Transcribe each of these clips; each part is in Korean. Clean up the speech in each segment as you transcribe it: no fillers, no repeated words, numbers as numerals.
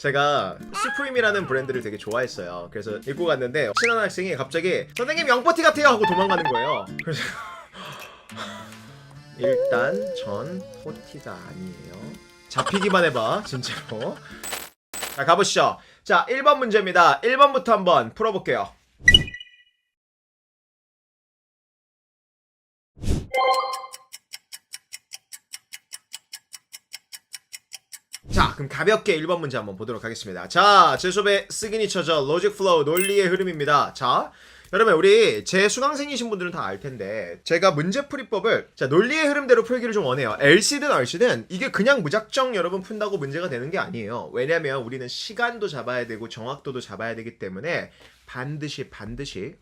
제가 수프림이라는 브랜드를 되게 좋아했어요. 그래서 입고 갔는데 친한 학생이 갑자기 선생님 영포티 같아요 하고 도망가는 거예요. 그래서 일단 전 포티가 아니에요. 잡히기만 해봐 진짜로. 자 가보시죠. 자 1번 문제입니다. 1번부터 한번 풀어볼게요. 자 그럼 가볍게 1번 문제 한번 보도록 하겠습니다. 자 제 수업의 시그니처죠. 로직 플로우 논리의 흐름입니다. 자 여러분 우리 제 수강생이신 분들은 다 알텐데 제가 문제풀이법을 자 논리의 흐름대로 풀기를 좀 원해요. LC든 RC든 이게 그냥 무작정 여러분 푼다고 문제가 되는 게 아니에요. 왜냐면 우리는 시간도 잡아야 되고 정확도도 잡아야 되기 때문에 반드시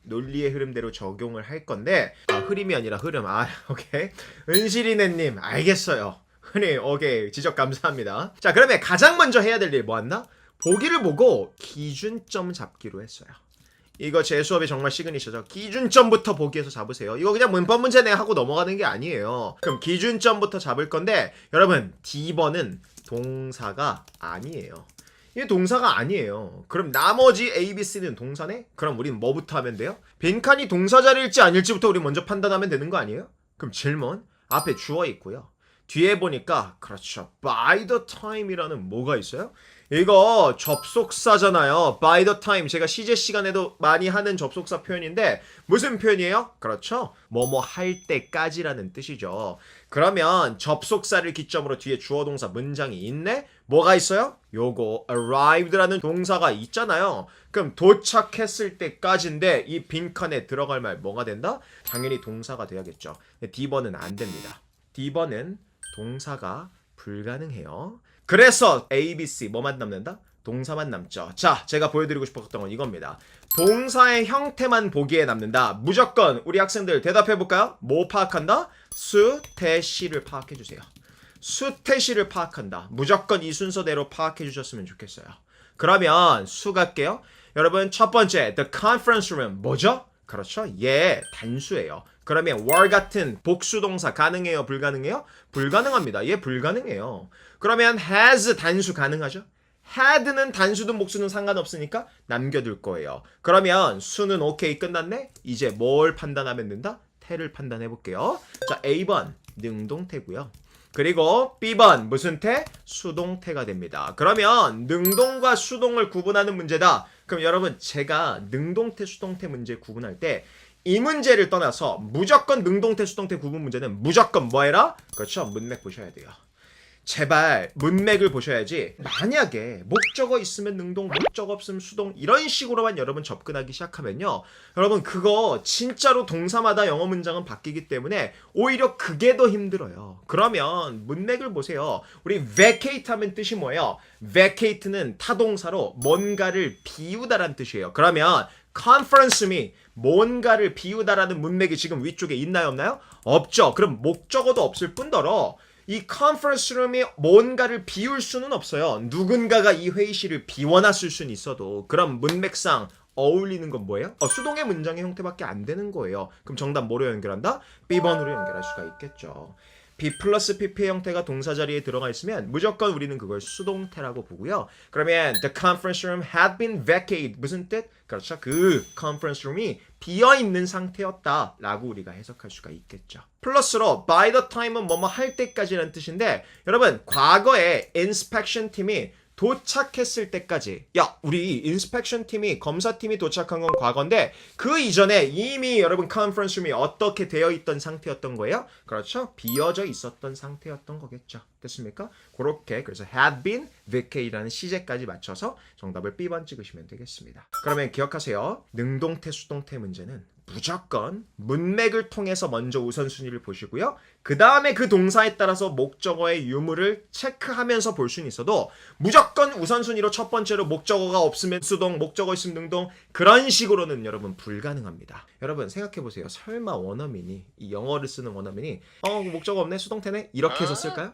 논리의 흐름대로 적용을 할 건데 흐름이 아니라 흐름. 오케이 은실이네님 알겠어요. 흔히 오케이 지적 감사합니다. 자 그러면 가장 먼저 해야 될 일 뭐였나? 보기를 보고 기준점 잡기로 했어요. 이거 제 수업이 정말 시그니처죠. 기준점부터 보기에서 잡으세요. 이거 그냥 문법 문제네 하고 넘어가는 게 아니에요. 그럼 기준점부터 잡을 건데 여러분 D번은 동사가 아니에요. 이게 동사가 아니에요. 그럼 나머지 A, B, C는 동사네? 그럼 우린 뭐부터 하면 돼요? 빈칸이 동사자리일지 아닐지부터 우리 먼저 판단하면 되는 거 아니에요? 그럼 질문 앞에 주어 있고요. 뒤에 보니까 그렇죠. by the time이라는 뭐가 있어요? 이거 접속사잖아요. by the time 제가 시제 시간에도 많이 하는 접속사 표현인데 무슨 표현이에요? 그렇죠. 뭐뭐 할 때까지라는 뜻이죠. 그러면 접속사를 기점으로 뒤에 주어 동사 문장이 있네? 뭐가 있어요? 요거 arrived라는 동사가 있잖아요. 그럼 도착했을 때까지인데 이 빈칸에 들어갈 말 뭐가 된다? 당연히 동사가 돼야겠죠. D번은 안 됩니다. D번은 동사가 불가능해요. 그래서 A, B, C 뭐만 남는다? 동사만 남죠. 자, 제가 보여드리고 싶었던 건 이겁니다. 동사의 형태만 보기에 남는다. 무조건 우리 학생들 대답해볼까요? 뭐 파악한다? 수, 태, 시를 파악해주세요. 수, 태, 시를 파악한다. 무조건 이 순서대로 파악해주셨으면 좋겠어요. 그러면 수 갈게요. 여러분 첫 번째 The conference room 뭐죠? 그렇죠. 예, 단수예요. 그러면 were 같은 복수동사 가능해요? 불가능해요? 불가능합니다. 예, 불가능해요. 그러면 has 단수 가능하죠? had는 단수든 복수든 상관없으니까 남겨둘 거예요. 그러면 수는 오케이 끝났네? 이제 뭘 판단하면 된다? 태를 판단해 볼게요. 자, A번 능동태고요. 그리고 B번 무슨 태? 수동태가 됩니다. 그러면 능동과 수동을 구분하는 문제다. 그럼 여러분 제가 능동태, 수동태 문제 구분할 때 이 문제를 떠나서 무조건 능동태, 수동태 구분 문제는 무조건 뭐 해라? 그렇죠. 문맥 보셔야 돼요. 제발 문맥을 보셔야지 만약에 목적어 있으면 능동, 목적어 없으면 수동 이런 식으로만 여러분 접근하기 시작하면요. 여러분 그거 진짜로 동사마다 영어 문장은 바뀌기 때문에 오히려 그게 더 힘들어요. 그러면 문맥을 보세요. 우리 vacate 하면 뜻이 뭐예요? vacate는 타동사로 뭔가를 비우다라는 뜻이에요. 그러면 conference room이 뭔가를 비우다라는 문맥이 지금 위쪽에 있나요 없나요? 없죠. 그럼 목적어도 없을 뿐더러 이 컨퍼런스 룸이 뭔가를 비울 수는 없어요. 누군가가 이 회의실을 비워놨을 수는 있어도 그럼 문맥상 어울리는 건 뭐예요? 수동의 문장의 형태밖에 안 되는 거예요. 그럼 정답 뭐로 연결한다? B번으로 연결할 수가 있겠죠. B 플러스 PP 형태가 동사 자리에 들어가 있으면 무조건 우리는 그걸 수동태라고 보고요. 그러면 the conference room had been vacated 무슨 뜻? 그렇죠. 그 conference room이 비어있는 상태였다 라고 우리가 해석할 수가 있겠죠. 플러스로 by the time은 뭐뭐 할 때까지라는 뜻인데 여러분 과거에 inspection 팀이 도착했을 때까지 우리 인스펙션 팀이 검사팀이 도착한 건 과거인데 그 이전에 이미 여러분 컨퍼런스 룸이 어떻게 되어 있던 상태였던 거예요? 그렇죠. 비어져 있었던 상태였던 거겠죠. 됐습니까? 그렇게 그래서 had been vacated라는 시제까지 맞춰서 정답을 B번 찍으시면 되겠습니다. 그러면 기억하세요. 능동태 수동태 문제는 무조건 문맥을 통해서 먼저 우선순위를 보시고요. 그 다음에 그 동사에 따라서 목적어의 유무를 체크하면서 볼 수는 있어도 무조건 우선순위로 첫 번째로 목적어가 없으면 수동, 목적어 있으면 능동 그런 식으로는 여러분 불가능합니다. 여러분 생각해보세요. 설마 원어민이 이 영어를 쓰는 원어민이 목적어 없네 수동태네 이렇게 해서 쓸까요?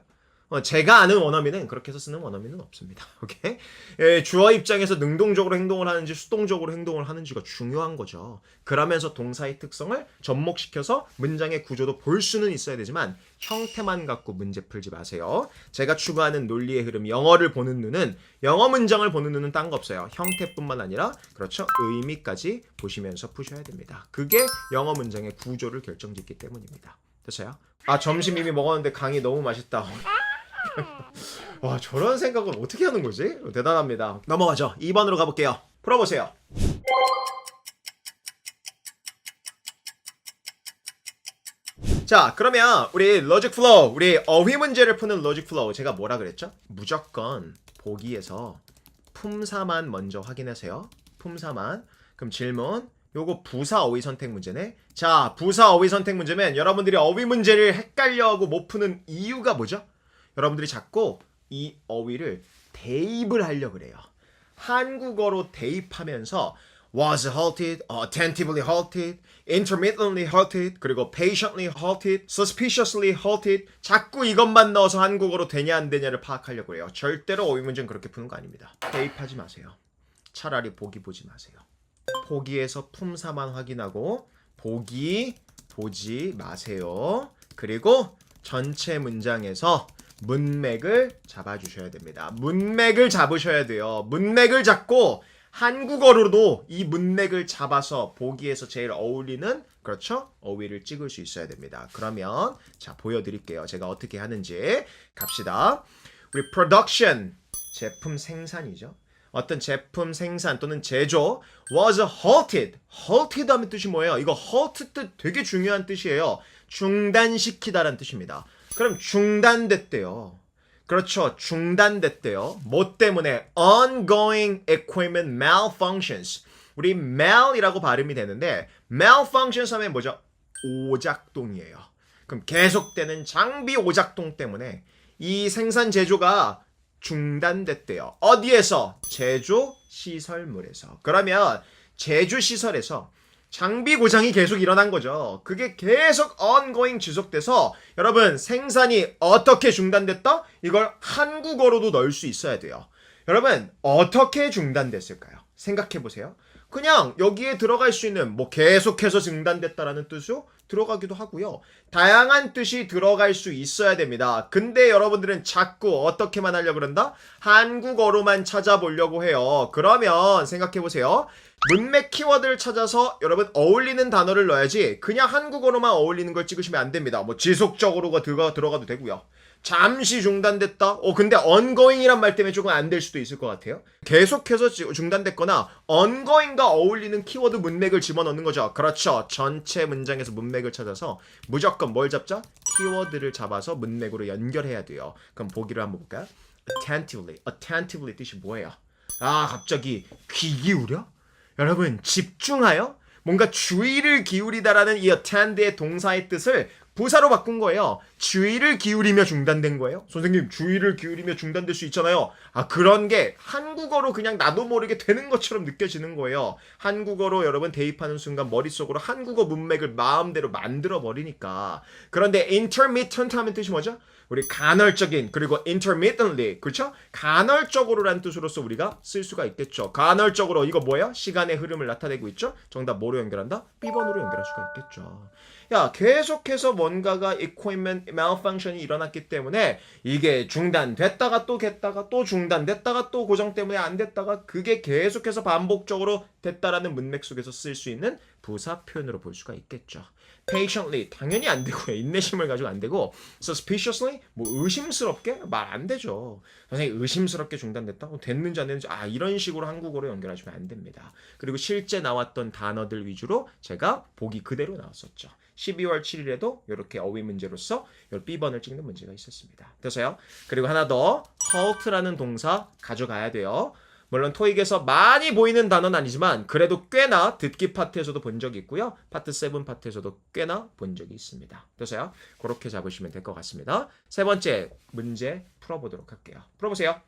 제가 아는 원어민은 그렇게 해서 쓰는 원어민은 없습니다. 오케이? 예, 주어 입장에서 능동적으로 행동을 하는지 수동적으로 행동을 하는지가 중요한 거죠. 그러면서 동사의 특성을 접목시켜서 문장의 구조도 볼 수는 있어야 되지만 형태만 갖고 문제 풀지 마세요. 제가 추구하는 논리의 흐름, 영어를 보는 눈은 영어 문장을 보는 눈은 딴 거 없어요. 형태뿐만 아니라 그렇죠? 의미까지 보시면서 푸셔야 됩니다. 그게 영어 문장의 구조를 결정짓기 때문입니다. 됐어요? 아, 점심 이미 먹었는데 강이 너무 맛있다. 와, 저런 생각은 어떻게 하는 거지? 대단합니다. 넘어가죠. 2번으로 가볼게요. 풀어보세요. 자, 그러면 우리 로직 플로우, 우리 어휘 문제를 푸는 로직 플로우, 제가 뭐라 그랬죠? 무조건 보기에서 품사만 먼저 확인하세요. 품사만. 그럼 질문. 요거 부사 어휘 선택 문제네. 자, 부사 어휘 선택 문제면 여러분들이 어휘 문제를 헷갈려하고 못 푸는 이유가 뭐죠? 여러분들이 자꾸 이 어휘를 대입을 하려고 그래요. 한국어로 대입하면서 was halted, attentively halted, intermittently halted, 그리고 patiently halted, suspiciously halted. 자꾸 이것만 넣어서 한국어로 되냐 안 되냐를 파악하려고 해요. 절대로 어휘 문제는 그렇게 푸는 거 아닙니다. 대입하지 마세요. 차라리 보기 보지 마세요. 보기에서 품사만 확인하고 보기 보지 마세요. 그리고 전체 문장에서 문맥을 잡아주셔야 됩니다. 문맥을 잡으셔야 돼요. 문맥을 잡고 한국어로도 이 문맥을 잡아서 보기에서 제일 어울리는 그렇죠? 어휘를 찍을 수 있어야 됩니다. 그러면 자 보여드릴게요. 제가 어떻게 하는지 갑시다. 우리 production 제품 생산이죠. 어떤 제품 생산 또는 제조 was halted. halted 하면 뜻이 뭐예요? 이거 halt 뜻 되게 중요한 뜻이에요. 중단시키다라는 뜻입니다. 그럼 중단됐대요. 그렇죠. 중단됐대요. 뭐 때문에? ongoing equipment malfunctions. 우리 mal이라고 발음이 되는데 malfunctions 하면 뭐죠? 오작동이에요. 그럼 계속되는 장비 오작동 때문에 이 생산 제조가 중단됐대요. 어디에서? 제조 시설물에서. 그러면 제조 시설에서 장비 고장이 계속 일어난 거죠. 그게 계속 ongoing 지속돼서 여러분 생산이 어떻게 중단됐다? 이걸 한국어로도 넣을 수 있어야 돼요. 여러분 어떻게 중단됐을까요? 생각해 보세요. 그냥 여기에 들어갈 수 있는 뭐 계속해서 중단됐다라는 뜻으로 들어가기도 하고요. 다양한 뜻이 들어갈 수 있어야 됩니다. 근데 여러분들은 자꾸 어떻게만 하려고 그런다? 한국어로만 찾아보려고 해요. 그러면 생각해 보세요. 문맥 키워드를 찾아서 여러분 어울리는 단어를 넣어야지 그냥 한국어로만 어울리는 걸 찍으시면 안 됩니다. 뭐 지속적으로가 들어가도 되고요. 잠시 중단됐다? 근데 ongoing이란 말 때문에 조금 안 될 수도 있을 것 같아요. 계속해서 중단됐거나 ongoing과 어울리는 키워드 문맥을 집어넣는 거죠. 그렇죠. 전체 문장에서 문맥을 찾아서 무조건 뭘 잡자? 키워드를 잡아서 문맥으로 연결해야 돼요. 그럼 보기를 한번 볼까요? attentively. attentively 뜻이 뭐예요? 아, 갑자기 귀 기울여? 여러분 집중하여? 뭔가 주의를 기울이다라는 이 attend의 동사의 뜻을 부사로 바꾼 거예요. 주의를 기울이며 중단된 거예요. 선생님 주의를 기울이며 중단될 수 있잖아요. 아, 그런 게 한국어로 그냥 나도 모르게 되는 것처럼 느껴지는 거예요. 한국어로 여러분 대입하는 순간 머릿속으로 한국어 문맥을 마음대로 만들어 버리니까. 그런데 intermittent 하면 뜻이 뭐죠? 우리 간헐적인 그리고 intermittently 그렇죠? 간헐적으로라는 뜻으로서 우리가 쓸 수가 있겠죠. 간헐적으로 이거 뭐예요? 시간의 흐름을 나타내고 있죠. 정답 뭐로 연결한다? B번으로 연결할 수가 있겠죠. 야, 계속해서 뭔가가 equipment malfunction이 일어났기 때문에 이게 중단됐다가 또 됐다가 또 중단됐다가 또 고정 때문에 안 됐다가 그게 계속해서 반복적으로 됐다라는 문맥 속에서 쓸 수 있는 부사 표현으로 볼 수가 있겠죠. patiently 당연히 안 되고요. 인내심을 가지고 안 되고 suspiciously 뭐 의심스럽게 말 안 되죠. 선생님 의심스럽게 중단됐다? 됐는지 안 됐는지 이런 식으로 한국어로 연결하시면 안 됩니다. 그리고 실제 나왔던 단어들 위주로 제가 보기 그대로 나왔었죠. 12월 7일에도 이렇게 어휘 문제로서 B번을 찍는 문제가 있었습니다. 됐어요? 그리고 하나 더 halt라는 동사 가져가야 돼요. 물론 토익에서 많이 보이는 단어는 아니지만 그래도 꽤나 듣기 파트에서도 본 적이 있고요. 파트 7 파트에서도 꽤나 본 적이 있습니다. 됐어요? 그렇게 잡으시면 될 것 같습니다. 세 번째 문제 풀어보도록 할게요. 풀어보세요.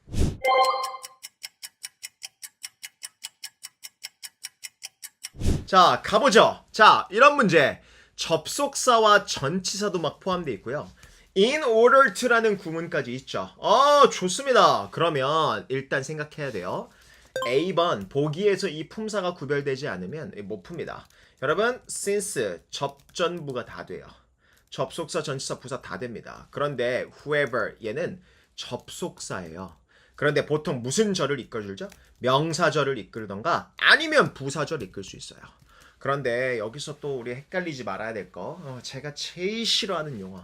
자, 가보죠. 자, 이런 문제. 접속사와 전치사도 막 포함되어 있고요. in order to라는 구문까지 있죠. 좋습니다. 그러면 일단 생각해야 돼요. A번 보기에서 이 품사가 구별되지 않으면 못 풉니다. 여러분 since 접전부가 다 돼요. 접속사, 전치사, 부사 다 됩니다. 그런데 whoever 얘는 접속사예요. 그런데 보통 무슨 절을 이끌죠? 명사절을 이끌던가 아니면 부사절 이끌 수 있어요. 그런데 여기서 또 우리 헷갈리지 말아야 될 거 제가 제일 싫어하는 용어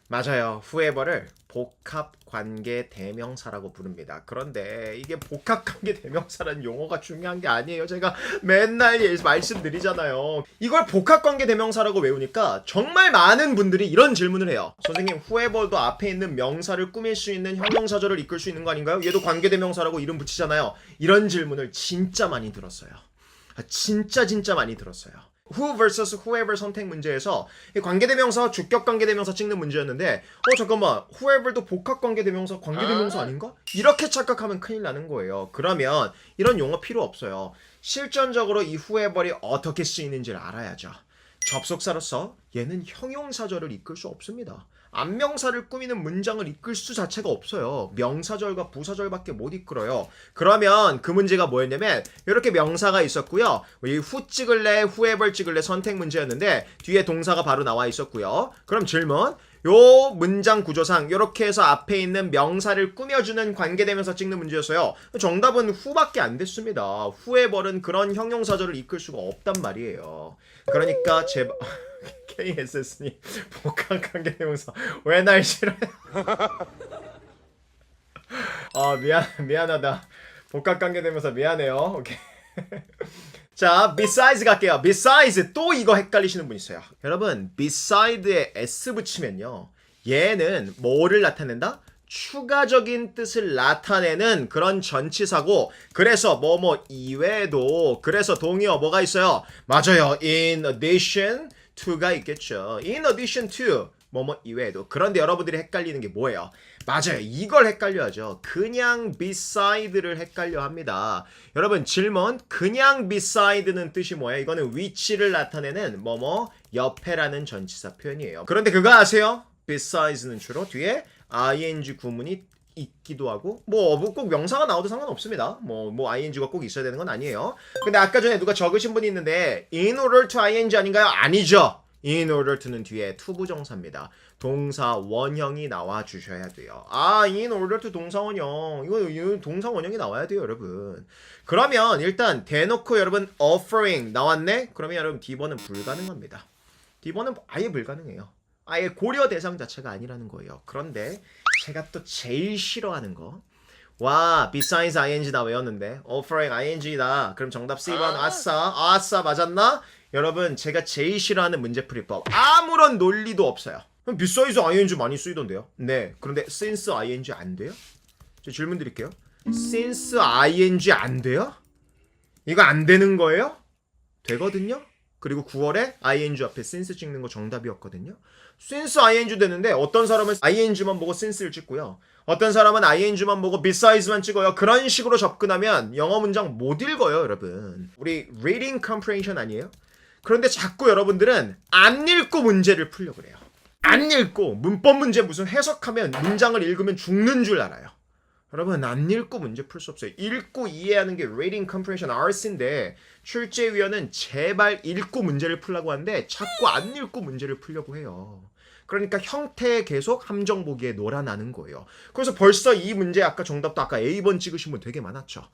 맞아요. whoever를 복합관계 대명사라고 부릅니다. 그런데 이게 복합관계 대명사라는 용어가 중요한 게 아니에요. 제가 맨날 말씀드리잖아요. 이걸 복합관계 대명사라고 외우니까 정말 많은 분들이 이런 질문을 해요. 선생님, whoever도 앞에 있는 명사를 꾸밀 수 있는 형용사절을 이끌 수 있는 거 아닌가요? 얘도 관계 대명사라고 이름 붙이잖아요. 이런 질문을 진짜 많이 들었어요. 진짜 많이 들었어요. who vs whoever 선택 문제에서 관계대명사, 주격관계대명사 찍는 문제였는데 잠깐만 whoever도 복합관계대명사, 관계대명사 아닌가? 이렇게 착각하면 큰일 나는 거예요. 그러면 이런 용어 필요 없어요. 실전적으로 이 whoever이 어떻게 쓰이는지를 알아야죠. 접속사로서 얘는 형용사절을 이끌 수 없습니다. 안명사를 꾸미는 문장을 이끌 수 자체가 없어요. 명사절과 부사절밖에 못 이끌어요. 그러면 그 문제가 뭐였냐면 이렇게 명사가 있었고요. 이 who 찍을래, whoever 찍을래 선택 문제였는데 뒤에 동사가 바로 나와 있었고요. 그럼 질문. 요 문장 구조상 이렇게 해서 앞에 있는 명사를 꾸며주는 관계대명사 찍는 문제였어요. 정답은 who밖에 안 됐습니다. whoever는 그런 형용사절을 이끌 수가 없단 말이에요. 그러니까 제발 KSS님 복합관계대명사 왜 날 싫어요? 미안하다. 복합관계대명사 미안해요. 오케이. 자, besides 갈게요. besides 또 이거 헷갈리시는 분 있어요. 여러분, beside에 s 붙이면요. 얘는 뭐를 나타낸다? 추가적인 뜻을 나타내는 그런 전치사고 그래서 뭐뭐 이외에도 그래서 동의어 뭐가 있어요? 맞아요. in addition to가 있겠죠. in addition to 뭐뭐 이외에도. 그런데 여러분들이 헷갈리는 게 뭐예요? 맞아요. 이걸 헷갈려하죠. 그냥 beside를 헷갈려 합니다. 여러분 질문. 그냥 beside는 뜻이 뭐예요? 이거는 위치를 나타내는 뭐뭐 옆에라는 전치사 표현이에요. 그런데 그거 아세요? besides는 주로 뒤에 ing 구문이 있기도 하고 뭐 꼭 명사가 나와도 상관없습니다. 뭐 ing가 꼭 있어야 되는 건 아니에요. 근데 아까 전에 누가 적으신 분이 있는데 in order to ing 아닌가요? 아니죠. in order to는 뒤에 투부정사입니다. 동사 원형이 나와 주셔야 돼요. in order to 동사 원형. 이거 동사 원형이 나와야 돼요, 여러분. 그러면 일단 대놓고 여러분 offering 나왔네? 그러면 여러분 D번은 불가능합니다. D번은 아예 불가능해요. 아예 고려 대상 자체가 아니라는 거예요. 그런데 제가 또 제일 싫어하는 거. 와, besides ing 나 외웠는데 offering ing다. 그럼 정답 C번 아싸 맞았나? 여러분 제가 제일 싫어하는 문제풀이법. 아무런 논리도 없어요. 그럼 besides ing 많이 쓰이던데요. 네, 그런데 since ing 안 돼요? 저 질문 드릴게요. since ing 안 돼요? 이거 안 되는 거예요? 되거든요? 그리고 9월에 ing 앞에 since 찍는 거 정답이었거든요. since ing 되는데 어떤 사람은 ing만 보고 since를 찍고요. 어떤 사람은 ing만 보고 besides만 찍어요. 그런 식으로 접근하면 영어 문장 못 읽어요, 여러분. 우리 reading comprehension 아니에요? 그런데 자꾸 여러분들은 안 읽고 문제를 풀려고 그래요. 안 읽고 문법 문제 무슨 해석하면 문장을 읽으면 죽는 줄 알아요. 여러분 안 읽고 문제 풀 수 없어요. 읽고 이해하는 게 reading comprehension RC인데 출제위원은 제발 읽고 문제를 풀라고 하는데 자꾸 안 읽고 문제를 풀려고 해요. 그러니까 형태에 계속 함정 보기에 놀아나는 거예요. 그래서 벌써 이 문제 아까 정답도 아까 A번 찍으신 분 되게 많았죠.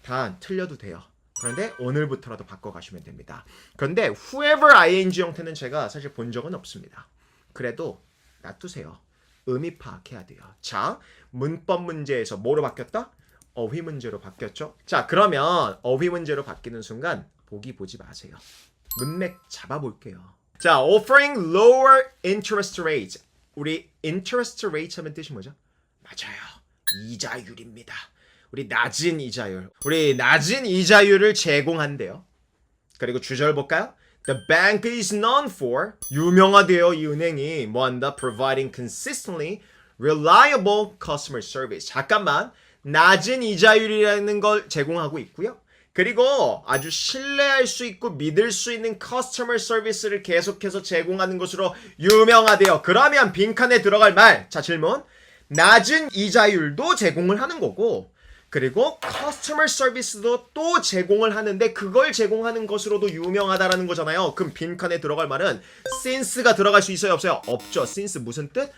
다 틀려도 돼요. 그런데 오늘부터라도 바꿔가시면 됩니다. 그런데 whoever ing 형태는 제가 사실 본 적은 없습니다. 그래도 놔두세요. 의미 파악해야 돼요. 자, 문법 문제에서 뭐로 바뀌었다? 어휘 문제로 바뀌었죠. 자, 그러면 어휘 문제로 바뀌는 순간 보기 보지 마세요. 문맥 잡아볼게요. 자, offering lower interest rate. 우리 interest rate 하면 뜻이 뭐죠? 맞아요. 이자율입니다. 우리 낮은 이자율. 우리 낮은 이자율을 제공한대요. 그리고 주절 볼까요? The bank is known for 유명하대요. 이 은행이 뭐한다? Providing consistently reliable customer service. 잠깐만. 낮은 이자율이라는 걸 제공하고 있고요. 그리고 아주 신뢰할 수 있고 믿을 수 있는 커스터머 서비스를 계속해서 제공하는 것으로 유명하대요. 그러면 빈칸에 들어갈 말. 자, 질문. 낮은 이자율도 제공을 하는 거고, 그리고 커스터머 서비스도 또 제공을 하는데 그걸 제공하는 것으로도 유명하다라는 거잖아요. 그럼 빈칸에 들어갈 말은 since가 들어갈 수 있어요, 없어요? 없죠. since 무슨 뜻?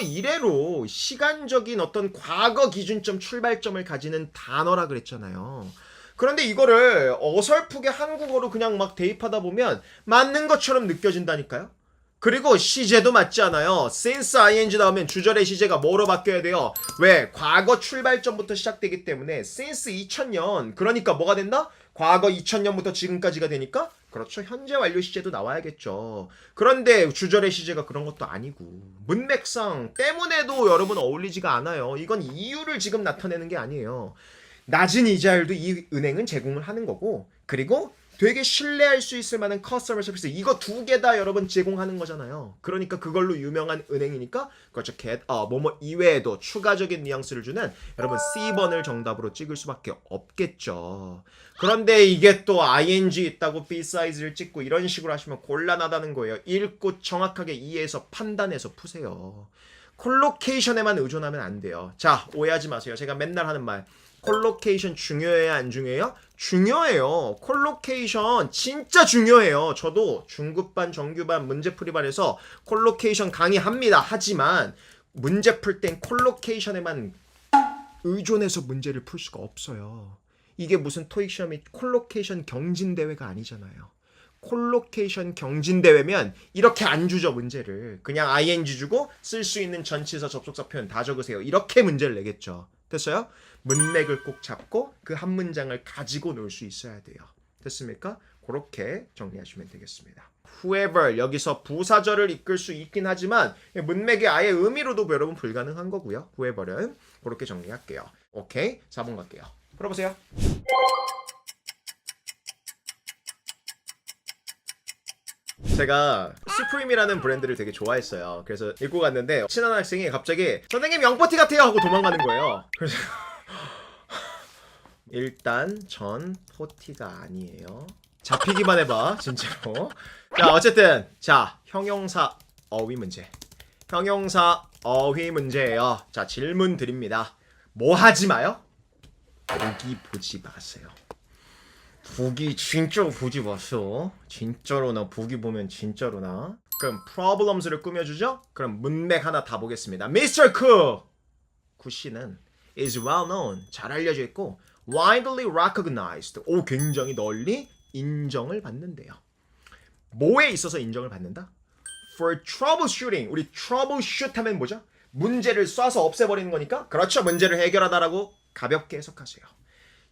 이래로 시간적인 어떤 과거 기준점 출발점을 가지는 단어라 그랬잖아요. 그런데 이거를 어설프게 한국어로 그냥 막 대입하다 보면 맞는 것처럼 느껴진다니까요. 그리고 시제도 맞지 않아요. since ing 나오면 주절의 시제가 뭐로 바뀌어야 돼요? 왜? 과거 출발점부터 시작되기 때문에 since 2000년 그러니까 뭐가 된다? 과거 2000년부터 지금까지가 되니까 그렇죠. 현재 완료 시제도 나와야겠죠. 그런데 주절의 시제가 그런 것도 아니고 문맥상 때문에도 여러분 어울리지가 않아요. 이건 이유를 지금 나타내는 게 아니에요. 낮은 이자율도 이 은행은 제공을 하는 거고, 그리고 되게 신뢰할 수 있을 만한 커스터머 서비스 이거 두 개 다 여러분 제공하는 거잖아요. 그러니까 그걸로 유명한 은행이니까 그렇죠. 뭐뭐 이외에도 추가적인 뉘앙스를 주는 여러분 C번을 정답으로 찍을 수밖에 없겠죠. 그런데 이게 또 ing 있다고 B 사이즈를 찍고 이런 식으로 하시면 곤란하다는 거예요. 읽고 정확하게 이해해서 판단해서 푸세요. 콜로케이션에만 의존하면 안 돼요. 자, 오해하지 마세요. 제가 맨날 하는 말. 콜로케이션 중요해요, 안 중요해요? 중요해요. 콜로케이션 진짜 중요해요. 저도 중급반, 정규반, 문제풀이반에서 콜로케이션 강의합니다. 하지만 문제 풀 땐 콜로케이션에만 의존해서 문제를 풀 수가 없어요. 이게 무슨 토익 시험이 콜로케이션 경진대회가 아니잖아요. 콜로케이션 경진대회면 이렇게 안 주죠, 문제를. 그냥 ing 주고 쓸 수 있는 전치사, 접속사 표현 다 적으세요. 이렇게 문제를 내겠죠. 됐어요? 문맥을 꼭 잡고 그 한 문장을 가지고 놀 수 있어야 돼요. 됐습니까? 그렇게 정리하시면 되겠습니다. whoever 여기서 부사절을 이끌 수 있긴 하지만 문맥의 아예 의미로도 여러분 불가능한 거고요. whoever은 그렇게 정리할게요. 오케이, 4번 갈게요. 풀어보세요. 제가 수프림이라는 브랜드를 되게 좋아했어요. 그래서 읽고 갔는데 친한 학생이 갑자기 선생님 영포티 같아요 하고 도망가는 거예요. 그래서 일단 전 포티가 아니에요. 잡히기만 해봐 진짜로. 자, 어쨌든 자, 형용사 어휘 문제. 형용사 어휘 문제예요. 자, 질문 드립니다. 뭐 하지 마요? 보기 보지 마세요. 보기 진짜로 보지 마세요. 진짜로 나 보기 보면 진짜로 나. 그럼 problems를 꾸며주죠? 그럼 문맥 하나 다 보겠습니다. Mr. Ku 씨는 is well known 잘 알려져 있고 widely recognized 굉장히 널리 인정을 받는데요. 뭐에 있어서 인정을 받는다? For troubleshooting. 우리 troubleshoot 하면 뭐죠? 문제를 쏴서 없애버리는 거니까 그렇죠. 문제를 해결하다라고 가볍게 해석하세요.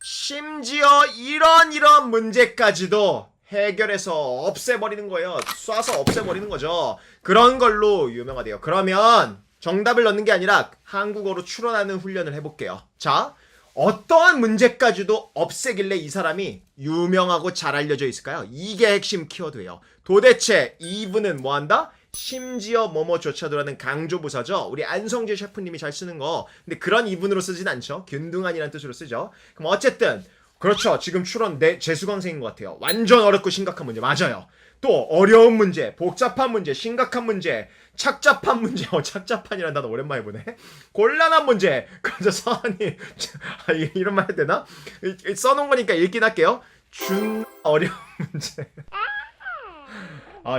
심지어 이런 문제까지도 해결해서 없애버리는 거예요. 쏴서 없애버리는 거죠. 그런 걸로 유명하대요. 그러면 정답을 넣는 게 아니라 한국어로 추론하는 훈련을 해볼게요. 자, 어떠한 문제까지도 없애길래 이 사람이 유명하고 잘 알려져 있을까요? 이게 핵심 키워드예요. 도대체 even은 뭐한다? 심지어 뭐뭐조차도라는 강조부사죠. 우리 안성재 셰프님이 잘 쓰는 거. 근데 그런 even으로 쓰진 않죠. 균등한이라는 뜻으로 쓰죠. 그럼 어쨌든 그렇죠. 지금 추론 재수강생인 것 같아요. 완전 어렵고 심각한 문제 맞아요. 또 어려운 문제, 복잡한 문제, 심각한 문제, 착잡한 문제. 착잡한이라는 단어 오랜만에 보네. 곤란한 문제. 그래서 서한이 이런 말 해도 되나? 써놓은 거니까 읽긴 할게요. 어려운 문제.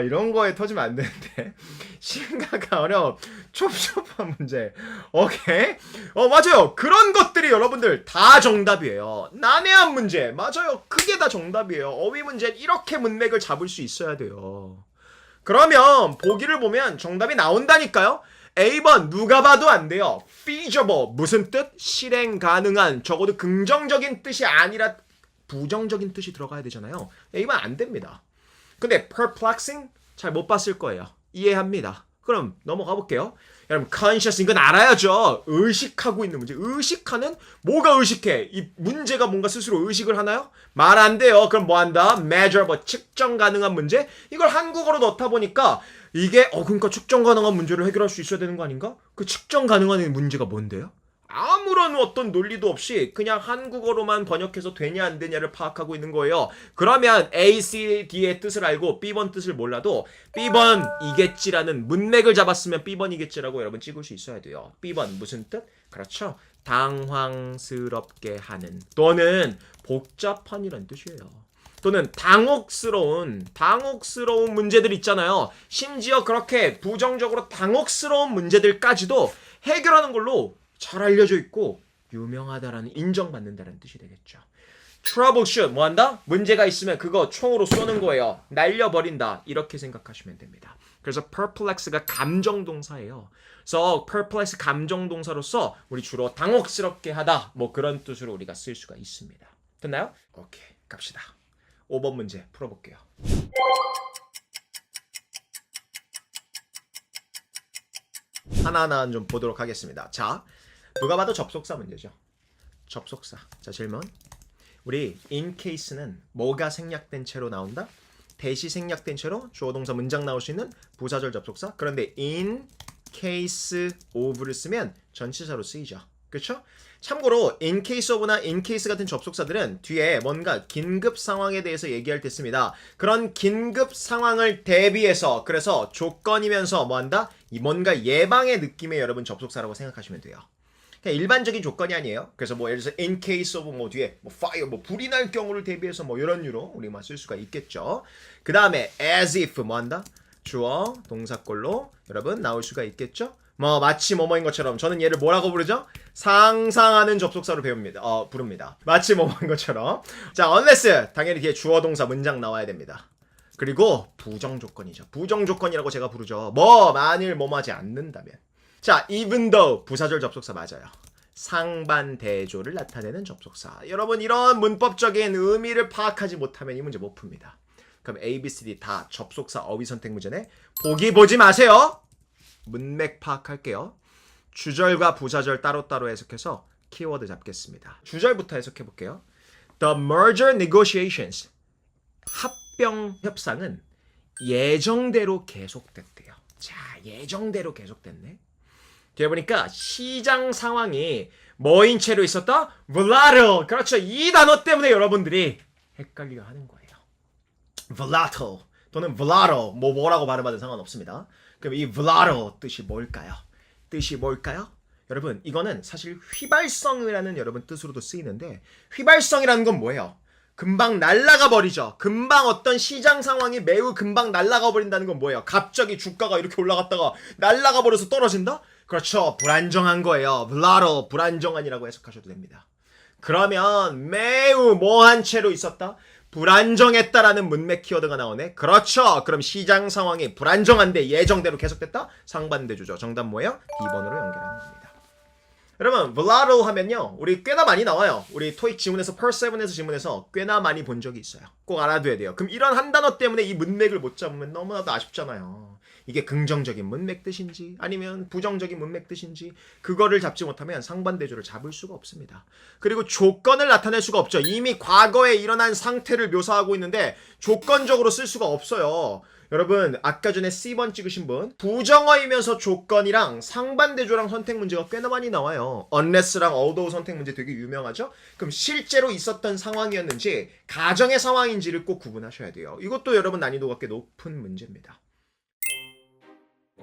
이런 거에 터지면 안 되는데. 심각한 어려움, 촉촉한 문제. 오케이. 맞아요. 그런 것들이 여러분들 다 정답이에요. 난해한 문제. 맞아요. 그게 다 정답이에요. 어휘 문제는 이렇게 문맥을 잡을 수 있어야 돼요. 그러면 보기를 보면 정답이 나온다니까요. A번 누가 봐도 안 돼요. feasible 무슨 뜻? 실행 가능한. 적어도 긍정적인 뜻이 아니라 부정적인 뜻이 들어가야 되잖아요. A번 안 됩니다. 근데 perplexing 잘 못 봤을 거예요. 이해합니다. 그럼 넘어가 볼게요. 여러분 conscious 이건 알아야죠. 의식하고 있는 문제. 의식하는? 뭐가 의식해? 이 문제가 뭔가 스스로 의식을 하나요? 말 안 돼요. 그럼 뭐 한다? measure 측정 가능한 문제? 이걸 한국어로 넣다 보니까 이게 그러니까 측정 가능한 문제를 해결할 수 있어야 되는 거 아닌가? 그 측정 가능한 문제가 뭔데요? 아무런 어떤 논리도 없이 그냥 한국어로만 번역해서 되냐 안 되냐를 파악하고 있는 거예요. 그러면 A, C, D의 뜻을 알고 B번 뜻을 몰라도 B번이겠지라는 문맥을 잡았으면 B번이겠지라고 여러분 찍을 수 있어야 돼요. B번 무슨 뜻? 그렇죠. 당황스럽게 하는 또는 복잡한이란 뜻이에요. 또는 당혹스러운 문제들 있잖아요. 심지어 그렇게 부정적으로 당혹스러운 문제들까지도 해결하는 걸로 잘 알려져 있고 유명하다라는 인정받는다는 뜻이 되겠죠. troubleshoot 뭐한다? 문제가 있으면 그거 총으로 쏘는 거예요. 날려버린다. 이렇게 생각하시면 됩니다. 그래서 perplex가 감정동사예요. 그래서 perplex 감정동사로서 우리 주로 당혹스럽게 하다 뭐 그런 뜻으로 우리가 쓸 수가 있습니다. 됐나요? 오케이 갑시다. 5번 문제 풀어볼게요. 하나하나 좀 보도록 하겠습니다. 자, 누가 봐도 접속사 문제죠. 접속사. 자, 질문. 우리 in case는 뭐가 생략된 채로 나온다? 대시 생략된 채로 주어 동사 문장 나올 수 있는 부사절 접속사. 그런데 in case of를 쓰면 전치사로 쓰이죠. 그렇죠? 참고로 in case of나 in case 같은 접속사들은 뒤에 뭔가 긴급 상황에 대해서 얘기할 때 씁니다. 그런 긴급 상황을 대비해서 그래서 조건이면서 뭐한다? 뭔가 예방의 느낌의 여러분 접속사라고 생각하시면 돼요. 그냥 일반적인 조건이 아니에요. 그래서 뭐 예를 들어서 in case of 뭐 뒤에 뭐 fire 뭐 불이 날 경우를 대비해서 뭐 이런 유로 우리만 쓸 수가 있겠죠. 그 다음에 as if 뭐한다? 주어 동사꼴로 여러분 나올 수가 있겠죠. 뭐 마치 뭐뭐인 것처럼 저는 얘를 뭐라고 부르죠? 상상하는 접속사로 부릅니다. 마치 뭐뭐인 것처럼. 자, unless 당연히 뒤에 주어 동사 문장 나와야 됩니다. 그리고 부정 조건이죠. 부정 조건이라고 제가 부르죠. 뭐 만일 뭐뭐하지 않는다면. 자, even though 부사절 접속사 맞아요. 상반대조를 나타내는 접속사. 여러분 이런 문법적인 의미를 파악하지 못하면 이 문제 못 풉니다. 그럼 A, B, C, D 다 접속사 어휘 선택 문제네. 보기 보지 마세요. 문맥 파악할게요. 주절과 부사절 따로따로 해석해서 키워드 잡겠습니다. 주절부터 해석해 볼게요. The merger negotiations 합병 협상은 예정대로 계속됐대요. 자, 예정대로 계속됐네. 뒤에 보니까 시장 상황이 뭐인 채로 있었다? volatile. 그렇죠. 이 단어 때문에 여러분들이 헷갈려 하는 거예요. volatile 또는 volatile 뭐라고 발음하든 상관없습니다. 그럼 이 volatile 뜻이 뭘까요? 뜻이 뭘까요? 여러분 이거는 사실 휘발성이라는 여러분 뜻으로도 쓰이는데 휘발성이라는 건 뭐예요? 금방 날아가 버리죠. 금방 어떤 시장 상황이 매우 금방 날아가 버린다는 건 뭐예요? 갑자기 주가가 이렇게 올라갔다가 날아가 버려서 떨어진다? 그렇죠. 불안정한 거예요. volatile 불안정한이라고 해석하셔도 됩니다. 그러면 매우 뭐한 채로 있었다? 불안정했다라는 문맥 키워드가 나오네. 그렇죠. 그럼 시장 상황이 불안정한데 예정대로 계속됐다? 상반대조죠. 정답 뭐예요? D번으로 연결하는 겁니다. 여러분 volatile 하면요 우리 꽤나 많이 나와요. 우리 토익 지문에서 per7에서 지문에서 꽤나 많이 본 적이 있어요. 꼭 알아둬야 돼요. 그럼 이런 한 단어 때문에 이 문맥을 못 잡으면 너무나도 아쉽잖아요. 이게 긍정적인 문맥 뜻인지 아니면 부정적인 문맥 뜻인지 그거를 잡지 못하면 상반대조를 잡을 수가 없습니다. 그리고 조건을 나타낼 수가 없죠. 이미 과거에 일어난 상태를 묘사하고 있는데 조건적으로 쓸 수가 없어요. 여러분 아까 전에 C번 찍으신 분 부정어이면서 조건이랑 상반대조랑 선택 문제가 꽤나 많이 나와요. unless랑 although 선택 문제 되게 유명하죠? 그럼 실제로 있었던 상황이었는지 가정의 상황인지를 꼭 구분하셔야 돼요. 이것도 여러분 난이도가 꽤 높은 문제입니다.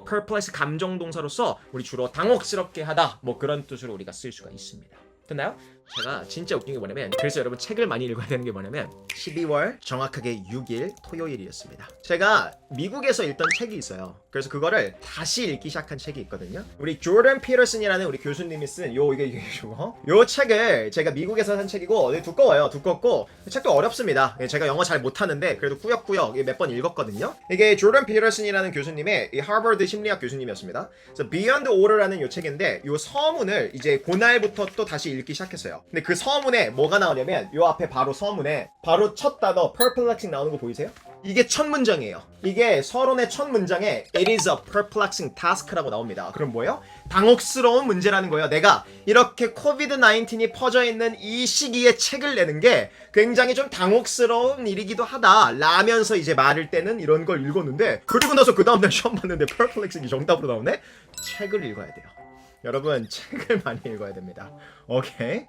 perplex 감정동사로서 우리 주로 당혹스럽게 하다 뭐 그런 뜻으로 우리가 쓸 수가 있습니다. 됐나요? 제가 진짜 웃긴 게 뭐냐면 그래서 여러분 책을 많이 읽어야 되는 게 뭐냐면 12월 정확하게 6일 토요일이었습니다. 제가 미국에서 읽던 책이 있어요. 그래서 그거를 다시 읽기 시작한 책이 있거든요. 우리 조던 피터슨이라는 우리 교수님이 쓴 요 책을 제가 미국에서 산 책이고 두꺼워요. 두껍고 책도 어렵습니다. 제가 영어 잘 못하는데 그래도 꾸역꾸역 몇 번 읽었거든요. 이게 조던 피터슨이라는 교수님의 이 하버드 심리학 교수님이었습니다. 그래서 Beyond Order라는 요 책인데 요 서문을 이제 그날부터 또 다시 읽기 시작했어요. 근데 그 서문에 뭐가 나오냐면 요 앞에 바로 서문에 바로 첫 단어 perplexing 나오는 거 보이세요? 이게 첫 문장이에요. 이게 서론의 첫 문장에 It is a perplexing task라고 나옵니다. 그럼 뭐예요? 당혹스러운 문제라는 거예요. 내가 이렇게 코비드-19이 퍼져 있는 이 시기에 책을 내는 게 굉장히 좀 당혹스러운 일이기도 하다 라면서 이제 말을 때는 이런 걸 읽었는데 그리고 나서 그 다음날 시험 봤는데 perplexing이 정답으로 나오네? 책을 읽어야 돼요. 여러분 책을 많이 읽어야 됩니다. 오케이.